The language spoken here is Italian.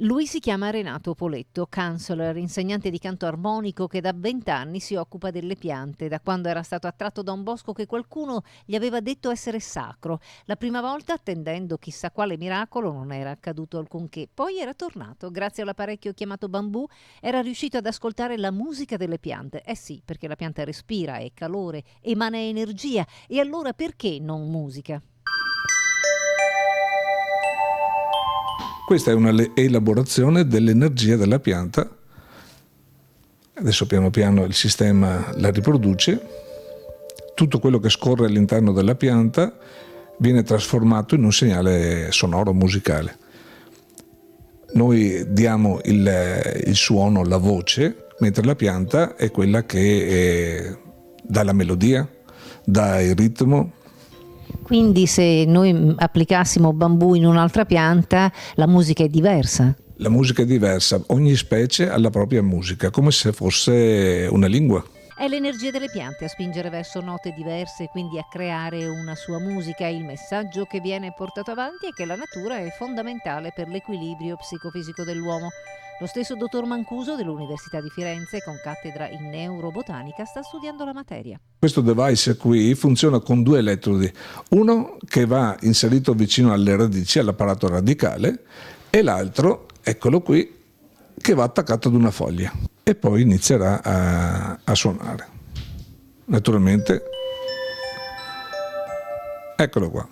Lui si chiama Renato Poletto, counselor, insegnante di canto armonico che da 20 anni si occupa delle piante, da quando era stato attratto da un bosco che qualcuno gli aveva detto essere sacro. La prima volta, attendendo chissà quale miracolo, non era accaduto alcunché. Poi era tornato, grazie all'apparecchio chiamato bambù, era riuscito ad ascoltare la musica delle piante. Eh sì, perché la pianta respira, è calore, emana energia, e allora perché non musica? Questa è una elaborazione dell'energia della pianta. Adesso piano piano il sistema la riproduce. Tutto quello che scorre all'interno della pianta viene trasformato in un segnale sonoro musicale. Noi diamo il suono, la voce, mentre la pianta è quella che dà la melodia, dà il ritmo. Quindi se noi applicassimo bambù in un'altra pianta, la musica è diversa. La musica è diversa, ogni specie ha la propria musica, come se fosse una lingua. È l'energia delle piante a spingere verso note diverse, quindi a creare una sua musica. Il messaggio che viene portato avanti è che la natura è fondamentale per l'equilibrio psicofisico dell'uomo. Lo stesso dottor Mancuso dell'Università di Firenze, con cattedra in neurobotanica, sta studiando la materia. Questo device qui funziona con due elettrodi, uno che va inserito vicino alle radici, all'apparato radicale, e l'altro, eccolo qui, che va attaccato ad una foglia e poi inizierà a suonare. Naturalmente, eccolo qua.